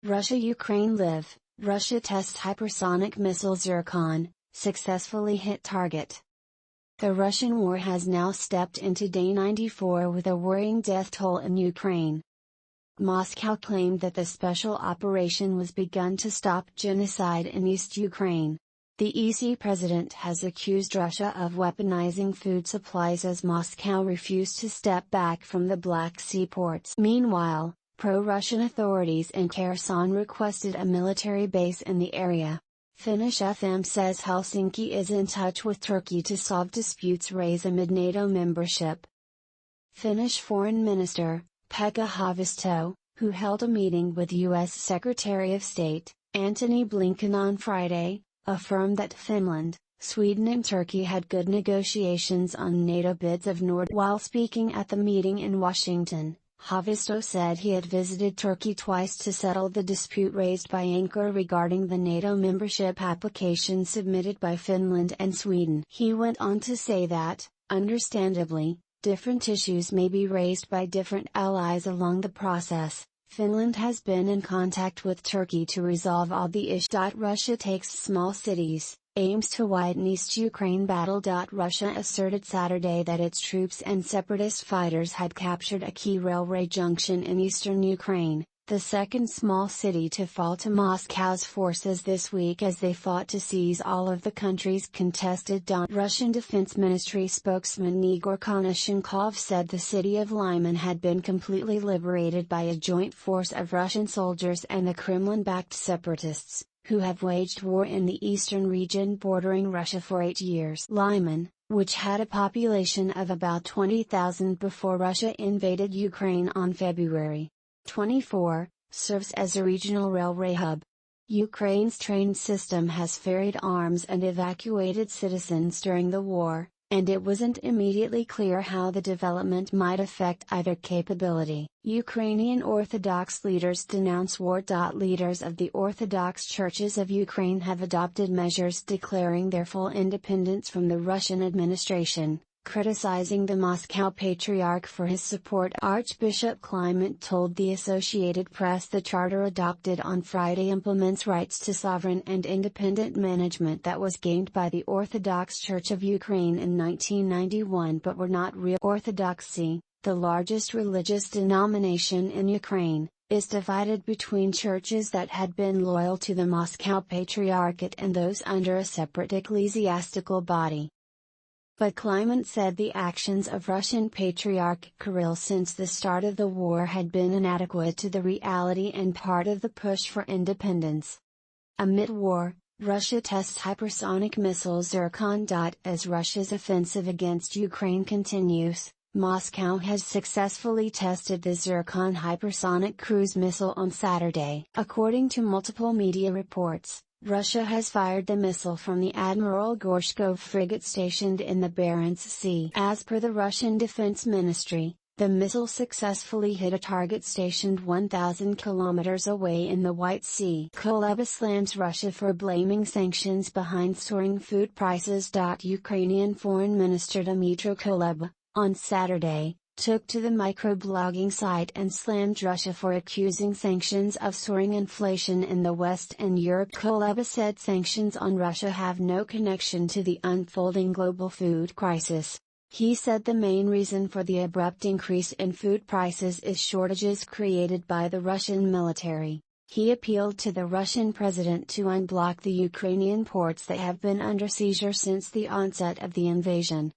Russia-Ukraine Live, Russia tests hypersonic missile Zircon, successfully hit target. The Russian war has now stepped into day 94 with a worrying death toll in Ukraine. Moscow claimed that the special operation was begun to stop genocide in East Ukraine. The EC president has accused Russia of weaponizing food supplies as Moscow refused to step back from the Black Sea ports. Meanwhile, pro-Russian authorities in Kherson requested a military base in the area. Finnish FM says Helsinki is in touch with Turkey to solve disputes raised amid NATO membership. Finnish Foreign Minister, Pekka Haavisto, who held a meeting with U.S. Secretary of State, Antony Blinken on Friday, affirmed that Finland, Sweden and Turkey had good negotiations on NATO bids of Nord. While speaking at the meeting in Washington, Haavisto said he had visited Turkey twice to settle the dispute raised by Ankara regarding the NATO membership application submitted by Finland and Sweden. He went on to say that, understandably, different issues may be raised by different allies along the process. Finland has been in contact with Turkey to resolve all the issues. Russia takes small cities, aims to widen East Ukraine battle. Russia asserted Saturday that its troops and separatist fighters had captured a key railway junction in eastern Ukraine, the second small city to fall to Moscow's forces this week as they fought to seize all of the country's contested Donbass. Russian Defense Ministry spokesman Igor Konashenkov said the city of Lyman had been completely liberated by a joint force of Russian soldiers and the Kremlin-backed separatists, who have waged war in the eastern region bordering Russia for 8 years. Lyman, which had a population of about 20,000 before Russia invaded Ukraine on February 24, serves as a regional railway hub. Ukraine's train system has ferried arms and evacuated citizens during the war, and it wasn't immediately clear how the development might affect either capability. Ukrainian Orthodox leaders denounce war. Leaders of the Orthodox churches of Ukraine have adopted measures declaring their full independence from the Russian administration, criticizing the Moscow Patriarch for his support. Archbishop Clement told the Associated Press the charter adopted on Friday implements rights to sovereign and independent management that was gained by the Orthodox Church of Ukraine in 1991 but were not real. Orthodoxy, the largest religious denomination in Ukraine, is divided between churches that had been loyal to the Moscow Patriarchate and those under a separate ecclesiastical body. But Clement said the actions of Russian Patriarch Kirill since the start of the war had been inadequate to the reality and part of the push for independence. Amid war, Russia tests hypersonic missile Zircon. As Russia's offensive against Ukraine continues, Moscow has successfully tested the Zircon hypersonic cruise missile on Saturday. According to multiple media reports, Russia has fired the missile from the Admiral Gorshkov frigate stationed in the Barents Sea. As per the Russian Defense Ministry, the missile successfully hit a target stationed 1,000 kilometers away in the White Sea. Kuleba slams Russia for blaming sanctions behind soaring food prices. Ukrainian Foreign Minister Dmytro Kuleba, on Saturday, took to the microblogging site and slammed Russia for accusing sanctions of soaring inflation in the West and Europe. Kuleba said sanctions on Russia have no connection to the unfolding global food crisis. He said the main reason for the abrupt increase in food prices is shortages created by the Russian military. He appealed to the Russian president to unblock the Ukrainian ports that have been under seizure since the onset of the invasion.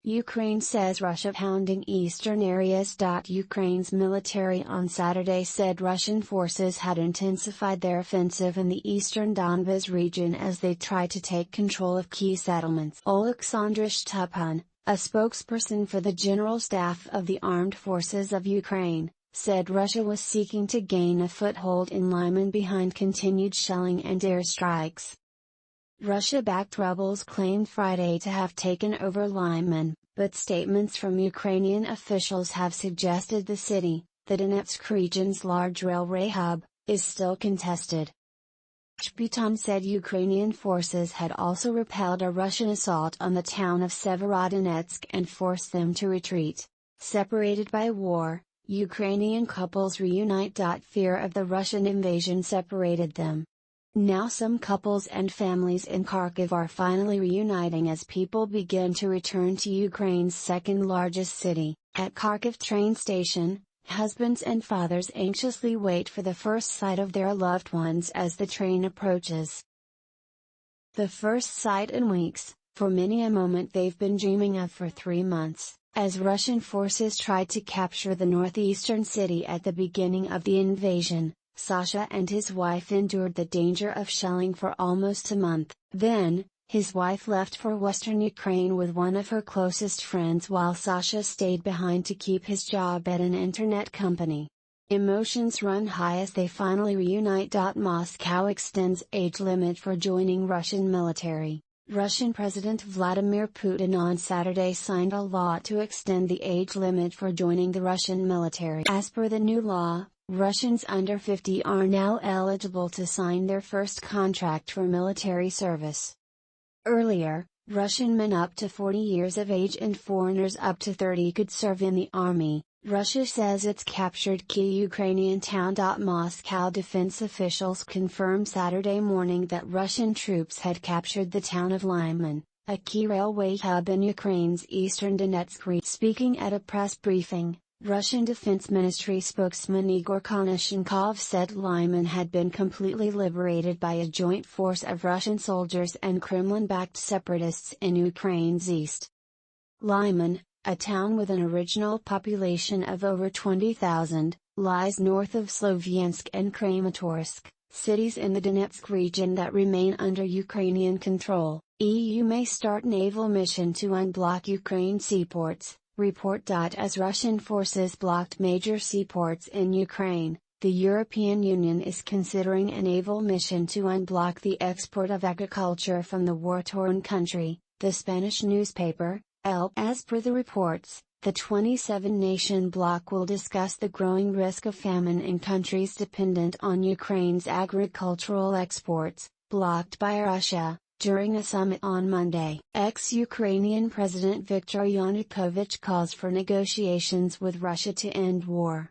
Ukraine says Russia pounding eastern areas. Ukraine's military on Saturday said Russian forces had intensified their offensive in the eastern Donbas region as they try to take control of key settlements. Oleksandr Shtupun, a spokesperson for the General Staff of the Armed Forces of Ukraine, said Russia was seeking to gain a foothold in Lyman behind continued shelling and airstrikes. Russia-backed rebels claimed Friday to have taken over Lyman, but statements from Ukrainian officials have suggested the city, the Donetsk region's large railway hub, is still contested. Shpyton said Ukrainian forces had also repelled a Russian assault on the town of Severodonetsk and forced them to retreat. Separated by war, Ukrainian couples reunite. Fear of the Russian invasion separated them. Now some couples and families in Kharkiv are finally reuniting as people begin to return to Ukraine's second largest city. At Kharkiv train station, husbands and fathers anxiously wait for the first sight of their loved ones as the train approaches. The first sight in weeks, for many a moment they've been dreaming of for 3 months, as Russian forces tried to capture the northeastern city at the beginning of the invasion. Sasha and his wife endured the danger of shelling for almost a month. Then, his wife left for western Ukraine with one of her closest friends while Sasha stayed behind to keep his job at an internet company. Emotions run high as they finally reunite. Moscow extends age limit for joining Russian military. Russian President Vladimir Putin on Saturday signed a law to extend the age limit for joining the Russian military. As per the new law, Russians under 50 are now eligible to sign their first contract for military service. Earlier, Russian men up to 40 years of age and foreigners up to 30 could serve in the army. Russia says it's captured key Ukrainian town. Moscow defense officials confirmed Saturday morning that Russian troops had captured the town of Lyman, a key railway hub in Ukraine's eastern Donetsk region. Speaking at a press briefing, Russian Defense Ministry spokesman Igor Konashenkov said Lyman had been completely liberated by a joint force of Russian soldiers and Kremlin-backed separatists in Ukraine's east. Lyman, a town with an original population of over 20,000, lies north of Sloviansk and Kramatorsk, cities in the Donetsk region that remain under Ukrainian control. EU may start naval mission to unblock Ukraine seaports. Report. As Russian forces blocked major seaports in Ukraine, the European Union is considering a naval mission to unblock the export of agriculture from the war-torn country, the Spanish newspaper, El. As per the reports, the 27-nation bloc will discuss the growing risk of famine in countries dependent on Ukraine's agricultural exports, blocked by Russia, during a summit on Monday. Ex-Ukrainian President Viktor Yanukovych calls for negotiations with Russia to end war.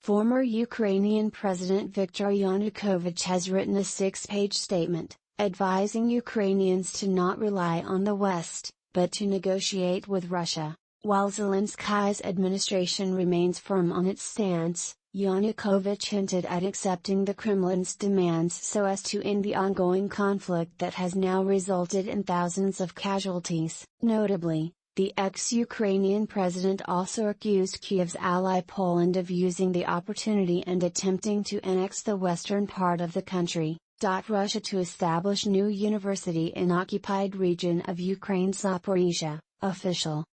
Former Ukrainian President Viktor Yanukovych has written a 6-page statement, advising Ukrainians to not rely on the West, but to negotiate with Russia. While Zelensky's administration remains firm on its stance, Yanukovych hinted at accepting the Kremlin's demands so as to end the ongoing conflict that has now resulted in thousands of casualties. Notably, the ex-Ukrainian president also accused Kyiv's ally Poland of using the opportunity and attempting to annex the western part of the country. Russia to establish new university in occupied region of Ukraine. Zaporizhia, official.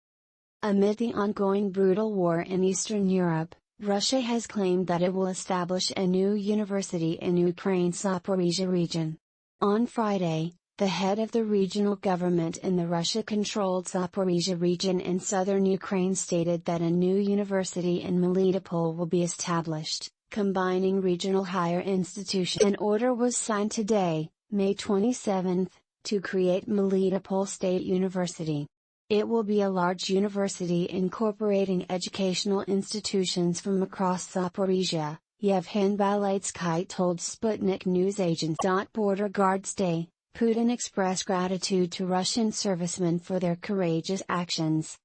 Amid the ongoing brutal war in Eastern Europe, Russia has claimed that it will establish a new university in Ukraine's Zaporizhia region. On Friday, the head of the regional government in the Russia-controlled Zaporizhia region in southern Ukraine stated that a new university in Melitopol will be established, combining regional higher institutions. An order was signed today, May 27, to create Melitopol State University. It will be a large university incorporating educational institutions from across Zaporizhia, Yevhen Baletsky told Sputnik news agency. Border Guards Day, Putin expressed gratitude to Russian servicemen for their courageous actions.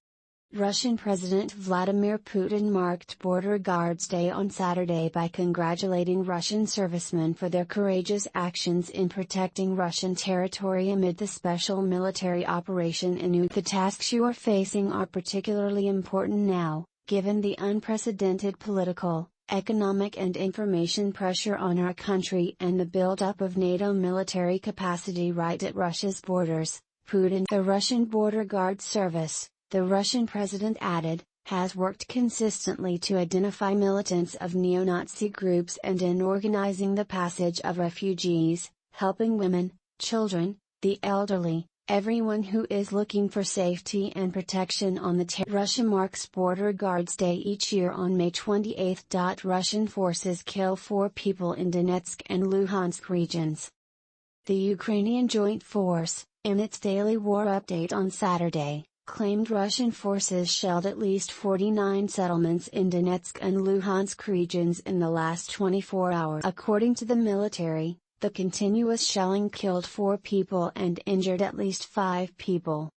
Russian President Vladimir Putin marked Border Guards Day on Saturday by congratulating Russian servicemen for their courageous actions in protecting Russian territory amid the special military operation in Ukraine. The tasks you are facing are particularly important now, given the unprecedented political, economic and information pressure on our country and the buildup of NATO military capacity right at Russia's borders, Putin. The Russian Border Guard Service, the Russian president added, has worked consistently to identify militants of neo-Nazi groups and in organizing the passage of refugees, helping women, children, the elderly, everyone who is looking for safety and protection on the Russia marks Border Guards Day each year on May 28. Russian forces kill 4 people in Donetsk and Luhansk regions. The Ukrainian Joint Force, in its daily war update on Saturday, claimed Russian forces shelled at least 49 settlements in Donetsk and Luhansk regions in the last 24 hours. According to the military, the continuous shelling killed 4 people and injured at least 5 people.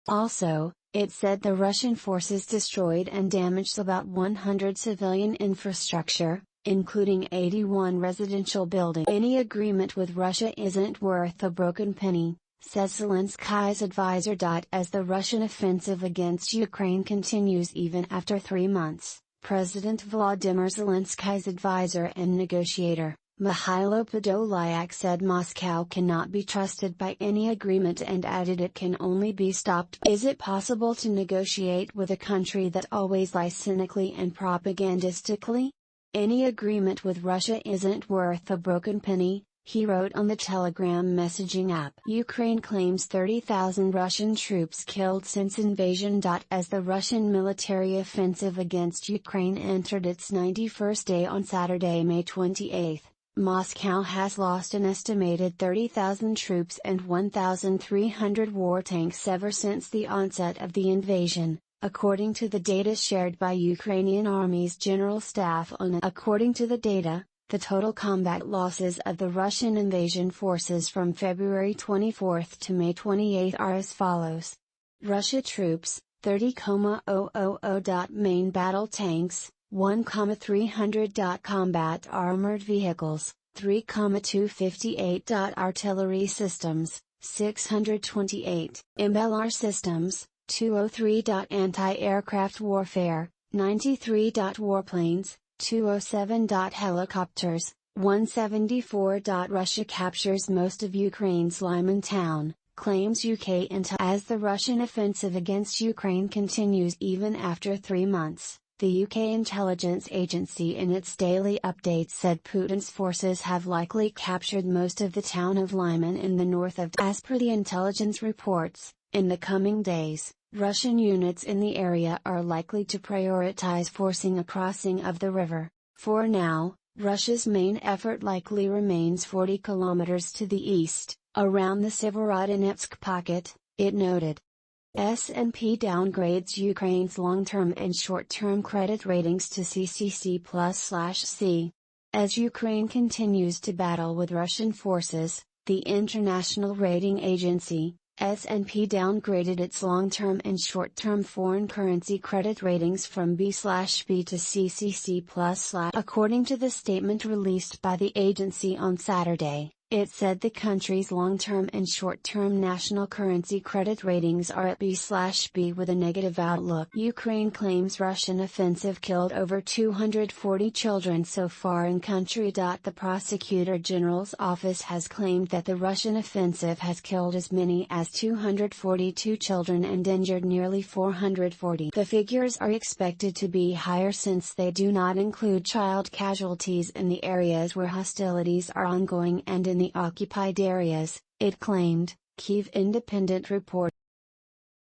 Also, it said the Russian forces destroyed and damaged about 100 civilian infrastructure, including 81 residential buildings. Any agreement with Russia isn't worth a broken penny, says Zelensky's advisor. As the Russian offensive against Ukraine continues even after 3 months, President Volodymyr Zelensky's advisor and negotiator, Mikhailo Podolyak, said Moscow cannot be trusted by any agreement and added it can only be stopped. Is it possible to negotiate with a country that always lies cynically and propagandistically? Any agreement with Russia isn't worth a broken penny, he wrote on the Telegram messaging app. Ukraine claims 30,000 Russian troops killed since invasion. As the Russian military offensive against Ukraine entered its 91st day on Saturday, May 28, Moscow has lost an estimated 30,000 troops and 1,300 war tanks ever since the onset of the invasion, according to the data shared by Ukrainian Army's General Staff. According to the data, the total combat losses of the Russian invasion forces from February 24 to May 28 are as follows. Russia troops, 30,000. Main battle tanks, 1,300. Combat armored vehicles, 3,258. Artillery systems, 628. MLR systems, 203. Anti-aircraft warfare, 93. Warplanes, 207. Helicopters, 174. Russia captures most of Ukraine's Lyman town, claims UK intel. As the Russian offensive against Ukraine continues even after 3 months, the UK intelligence agency in its daily updates said Putin's forces have likely captured most of the town of Lyman in the north of. As per the intelligence reports, in the coming days, Russian units in the area are likely to prioritize forcing a crossing of the river. For now, Russia's main effort likely remains 40 kilometers to the east, around the Severodonetsk pocket, it noted. S&P downgrades Ukraine's long-term and short-term credit ratings to CCC+/C. As Ukraine continues to battle with Russian forces, the international rating agency, S&P downgraded its long-term and short-term foreign currency credit ratings from B/B to CCC+/. According to the statement released by the agency on Saturday, it said the country's long-term and short-term national currency credit ratings are at B/B with a negative outlook. Ukraine claims Russian offensive killed over 240 children so far in country. The Prosecutor General's office has claimed that the Russian offensive has killed as many as 242 children and injured nearly 440. The figures are expected to be higher since they do not include child casualties in the areas where hostilities are ongoing and in the occupied areas, it claimed, Kyiv Independent report.